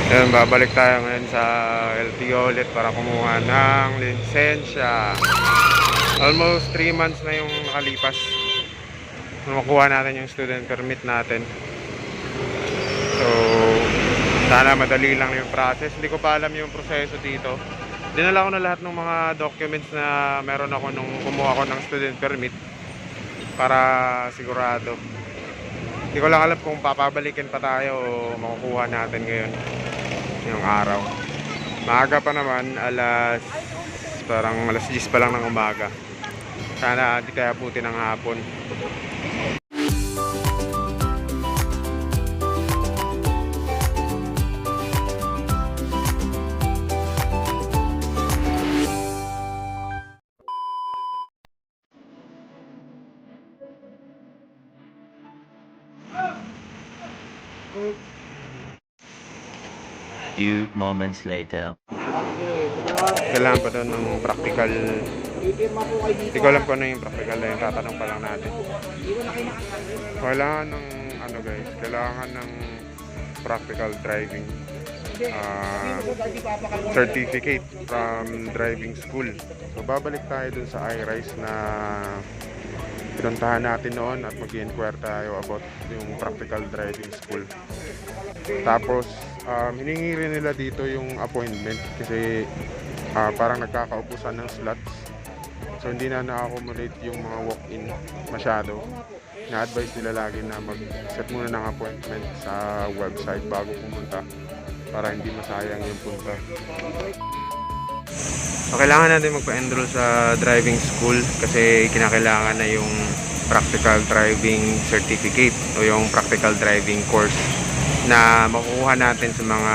Ayun, babalik tayo ngayon sa LTO ulit para kumuha ng lisensya. Almost 3 months na yung nakalipas nung makuha natin yung student permit natin. So, sana madali lang yung process. Hindi ko pa alam yung proseso dito. Dinala ko na lahat ng mga documents na meron ako nung kumuha ko ng student permit para sigurado. Hindi ko lang alam kung papabalikin pa tayo o makukuha natin ngayon yung araw. Maaga pa naman, parang alas 10 pa lang ng umaga. Sana di tayo abutin ng hapon. Few moments later. Kailangan pa doon ng practical. Hindi ko alam kung ano yung practical na yung tatanong pa lang natin. Kailangan ng ano guys, kailangan ng practical driving certificate from driving school. So babalik tayo dun sa iRise na pinuntahan natin noon at mag-inquire tayo about yung practical driving school. Tapos hiningi rin nila dito yung appointment kasi parang nagkakaubusan ng slots. So hindi na na-accommodate yung mga walk-in masyado. Na-advise nila lagi na mag-set muna ng appointment sa website bago pumunta para hindi masayang yung punta. So kailangan natin magpa-enroll sa driving school kasi kinakailangan na yung practical driving certificate o yung practical driving course na makukuha natin sa mga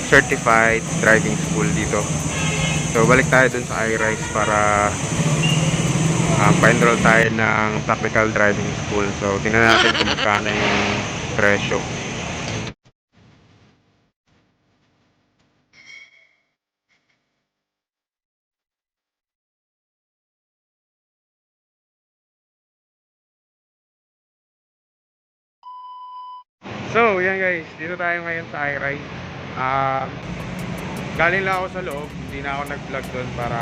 certified driving school dito. So balik tayo dun sa iRise para pa-enroll tayo ng practical driving school. So tingnan natin kung magkano yung presyo. So yan guys, dito tayo ngayon sa iRise. Galing lang ako sa loob, hindi na ako nag-vlog doon para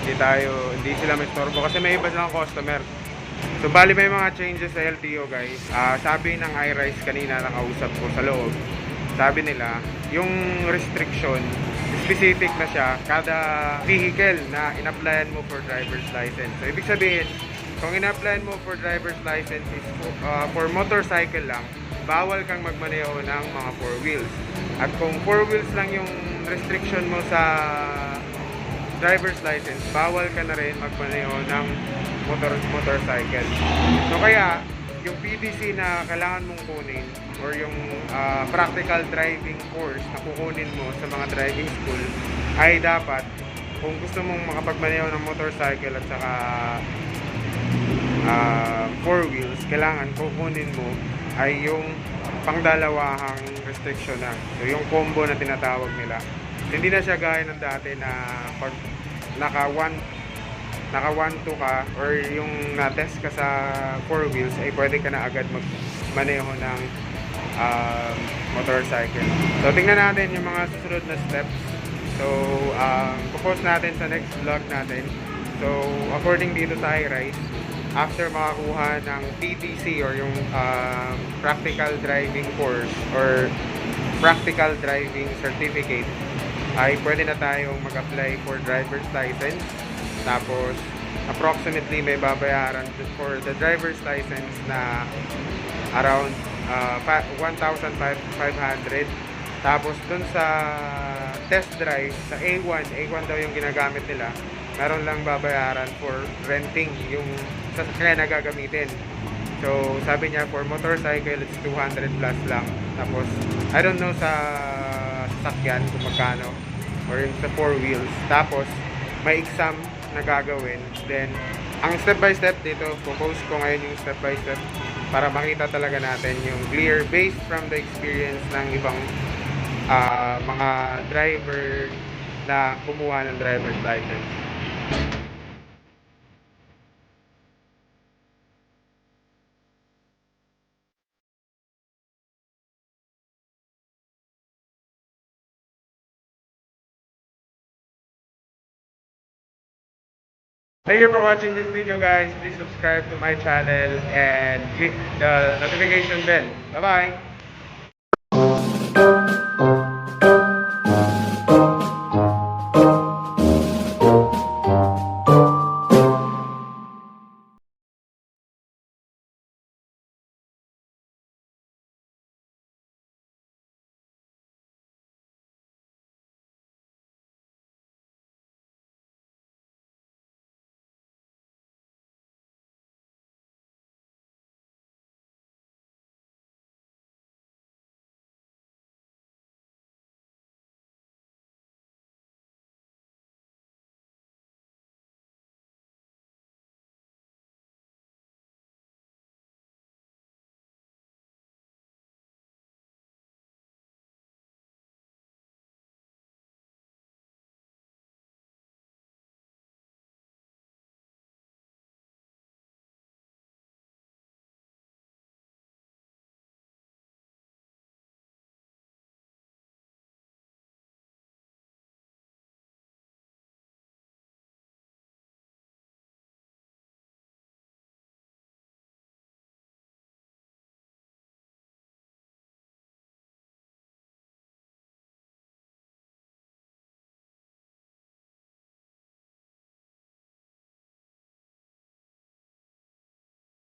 hindi sila mistorbo kasi may iba silang customer. So bali may mga changes sa LTO guys. Sabi ng iRise kanina nakausap ko sa loob, sabi nila yung restriction specific na siya kada vehicle na in-applyan mo for driver's license. So ibig sabihin, kung in-applyan mo for driver's license is for motorcycle lang, bawal kang magmaneho ng mga 4 wheels. At kung 4 wheels lang yung restriction mo sa driver's license, bawal ka na rin magmaneho ng motorcycle. So kaya, yung PDC na kailangan mong kunin or yung practical driving course na kukunin mo sa mga driving school ay dapat, kung gusto mong makapagmaneho ng motorcycle at saka 4 wheels, kailangan kukunin mo ay yung pangdalawahang restriction na. So yung combo na tinatawag nila. Hindi na siya gaya ng dati na pag naka 1-2 ka or yung na-test ka sa 4 wheels ay pwede ka na agad magmaneho ng motorcycle. So tingnan natin yung mga susunod na steps. So popost natin sa next vlog natin. So according dito sa iRise, after makakuha ng PDC or yung practical driving course or practical driving certificate, ay pwede na tayong mag-apply for driver's license. Tapos approximately may babayaran for the driver's license na around 1,500. Tapos dun sa test drive sa A1 daw yung ginagamit nila, meron lang babayaran for renting yung sasakyan na gagamitin. So sabi niya for motorcycle it's 200 plus lang. Tapos I don't know sa sasakyan kung magkano or yung sa 4 wheels. Tapos may exam na gagawin. Then ang step by step dito, popost ko ngayon yung step by step para makita talaga natin yung clear based from the experience ng ibang mga driver na kumuha ng driver's license. Thank you for watching this video, guys. Please subscribe to my channel and click the notification bell. Bye-bye!